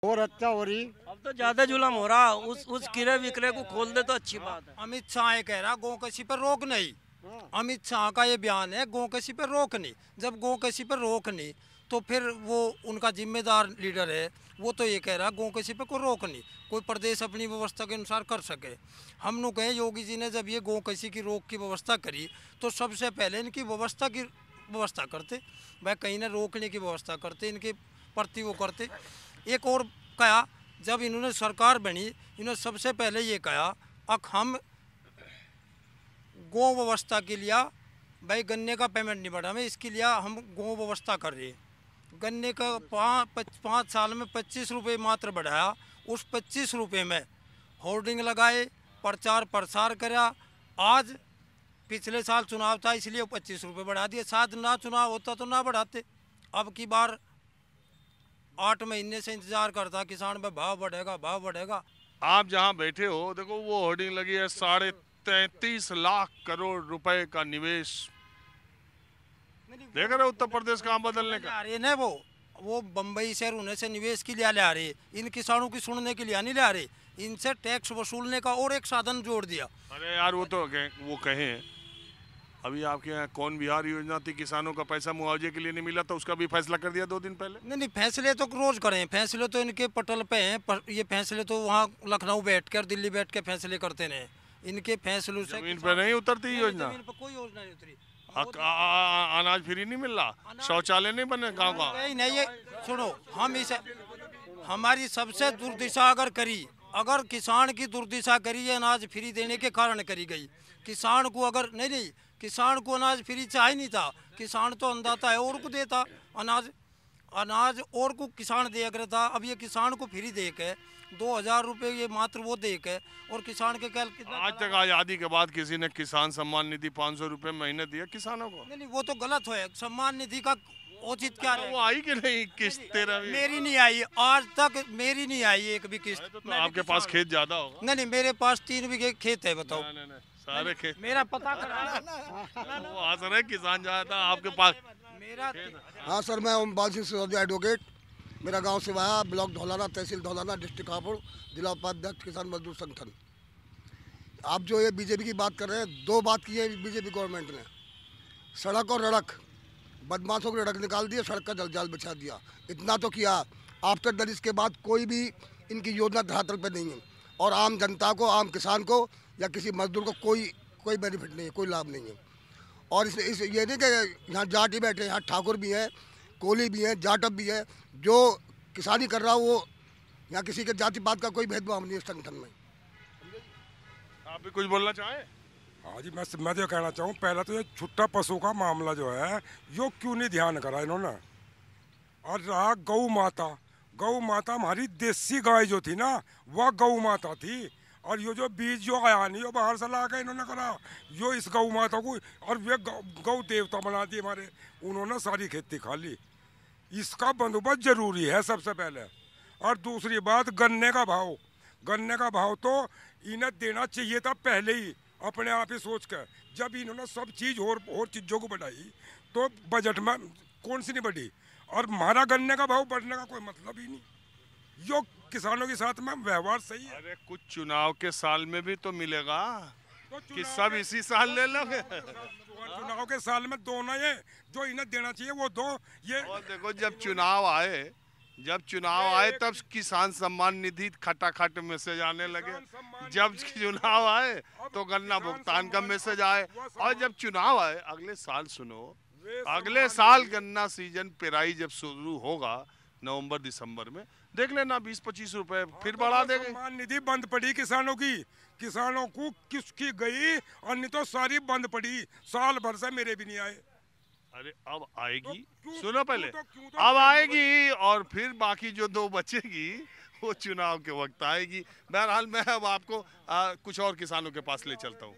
और अच्छा हो रही। अब तो ज्यादा जुलम हो रहा, उस किरे विक्रे को खोल दे तो अच्छी बात है। अमित शाह ये कह रहा गौ कसी पर रोक नहीं। अमित शाह का ये बयान है गौ कसी पर रोक नहीं। जब गौ कसी पर रोक नहीं तो फिर वो उनका जिम्मेदार लीडर है, वो तो ये कह रहा गौ कसी पर कोई रोक नहीं, कोई प्रदेश अपनी व्यवस्था के अनुसार कर सके। हम लोग कहें योगी जी ने जब ये गौ कसी की रोक की व्यवस्था करी तो सबसे पहले इनकी व्यवस्था करते, वह कहीं ना रोकने की व्यवस्था करते, इनके प्रति वो करते। एक और कहा, जब इन्होंने सरकार बनी इन्होंने सबसे पहले ये कहा हम गौ व्यवस्था के लिए भाई गन्ने का पेमेंट नहीं बढ़ा, हमें इसके लिए हम गौ व्यवस्था कर रहे हैं। गन्ने का 5 साल में 25 रुपये मात्र बढ़ाया। उस 25 रुपये में होर्डिंग लगाए, प्रचार प्रसार करा। आज पिछले साल चुनाव था इसलिए 25 रुपये बढ़ा दिए, शायद ना चुनाव होता तो ना बढ़ाते। अब की बार 8 महीने से इंतजार करता किसान में, भाव बढ़ेगा भाव बढ़ेगा। आप जहां बैठे हो देखो वो होर्डिंग लगी है, 33.5 लाख करोड़ रुपए का निवेश। देख रहे हो उत्तर प्रदेश कहाँ बदलने का। आ रहे ना वो बम्बई शहर होने से निवेश के लिए ले आ रहे, इन किसानों की सुनने के लिए नहीं ले आ रहे, इनसे टैक्स वसूलने का और एक साधन जोड़ दिया। अरे यार वो तो वो कहें, अभी आपके यहाँ कौन बिहार योजना थी, किसानों का पैसा मुआवजे के लिए नहीं मिला, तो उसका भी फैसला कर दिया 2 दिन पहले। नहीं फैसले तो रोज करें, फैसले तो इनके पटल पे हैं, ये फैसले तो वहाँ लखनऊ बैठ कर दिल्ली बैठ के फैसले करते रहे। इनके फैसलों से जमीन पे नहीं उतरती योजना, जमीन पे कोई योजना नहीं उतरी। अनाज फ्री नहीं मिल रहा, शौचालय नहीं बने गाँव गाँव। नहीं ये सुनो, हम इसे हमारी सबसे दुर्दिशा अगर किसान की दुर्दिशा करी है अनाज फ्री देने के कारण करी गई। किसान को अगर नहीं किसान को अनाज फ्री चाहिए नहीं था, किसान तो अन्नदाता है और को देता अनाज और को किसान दिया करता। अब ये किसान को फ्री दे के 2000 रुपये ये मात्र वो दे के, और किसान के कल आज तक आज़ादी के बाद किसी ने किसान सम्मान निधि 500 रुपये महीने दिया किसानों को? नहीं वो तो गलत है। सम्मान निधि का उचित क्या है? वो आई कि नहीं किस्त? तेरा मेरी नहीं आई, आज तक मेरी नहीं आई एक भी किस्त। तो आपके पास खेत ज्यादा होगा। नहीं मेरे पास 3 बीघे खेत है, बताओ। नहीं, सारे खेत मेरा पता करा। वो आज रहे किसान ज्यादा आपके पास मेरा हाँ सर, मैं ओमपाल सिंह सिसोदिया एडवोकेट, मेरा गांव सिवाया, ब्लॉक धौलाना, तहसील धौलाना, डिस्ट्रिक्ट हापुड़, जिला उपाध्यक्ष किसान मजदूर संगठन। आप जो ये बीजेपी की बात कर रहे हैं, 2 बात की है बीजेपी गवर्नमेंट ने, सड़क और रड़क। बदमाशों की रड़क निकाल दिया, सड़क का जलजाल बिछा दिया, इतना तो किया। आफ्टर दैट इसके बाद कोई भी इनकी योजना धरातल पर नहीं है, और आम जनता को, आम किसान को या किसी मजदूर को कोई बेनिफिट नहीं है, कोई लाभ नहीं है। और इस ये नहीं कि यहाँ जाट ही बैठे, यहाँ ठाकुर भी हैं, कोली भी हैं, जाटब भी है। जो किसानी कर रहा हो वो यहाँ किसी के जाति पात का कोई भेदभाव नहीं है संगठन में। आप भी कुछ बोलना चाहें? हाँ जी, मैं तो कहना चाहूँ, पहला तो ये छुट्टा पशु का मामला जो है यो क्यों नहीं ध्यान करा इन्होंने। और रहा गौ माता हमारी देसी गाय जो थी ना, वह गौ माता थी। और ये जो बीज जो आया नहीं, वो बाहर से ला के इन्होंने करा, यो इस गौ माता को, और वे गौ देवता बना दिए हमारे, उन्होंने सारी खेती खा ली। इसका बंदोबस्त जरूरी है सबसे पहले। और दूसरी बात, गन्ने का भाव तो इन्हें देना चाहिए था पहले ही, अपने आप ही सोच कर। जब इन्होंने सब चीज़ और चीज़ों को बढ़ाई तो बजट में कौन सी नहीं बढ़ी, और हमारा गन्ने का भाव बढ़ने का कोई मतलब ही नहीं। यो किसानों के साथ में व्यवहार सही है। अरे कुछ चुनाव के साल में भी तो मिलेगा, तो कि सब इसी साल ले लोगे? चुनाव के साल में दोनों ये जो इन्हें देना चाहिए वो दो। ये और देखो जब चुनाव आए तब किसान सम्मान निधि खटाखट मैसेज आने लगे। जब चुनाव आए तो गन्ना भुगतान का मैसेज आए, और जब चुनाव आए अगले साल, सुनो, अगले साल गन्ना सीजन पेराई जब शुरू होगा नवंबर दिसंबर में, देख लेना 20-25 रुपए फिर बढ़ा देंगे। सम्मान निधि बंद पड़ी किसानों को किसकी गई, और नहीं तो सारी बंद पड़ी, साल भर से मेरे भी नहीं आए। अरे अब आएगी, सुनो पहले, क्यों तो अब आएगी, और फिर बाकी जो 2 बचेगी वो चुनाव के वक्त आएगी। बहरहाल मैं अब आपको कुछ और किसानों के पास ले चलता हूँ।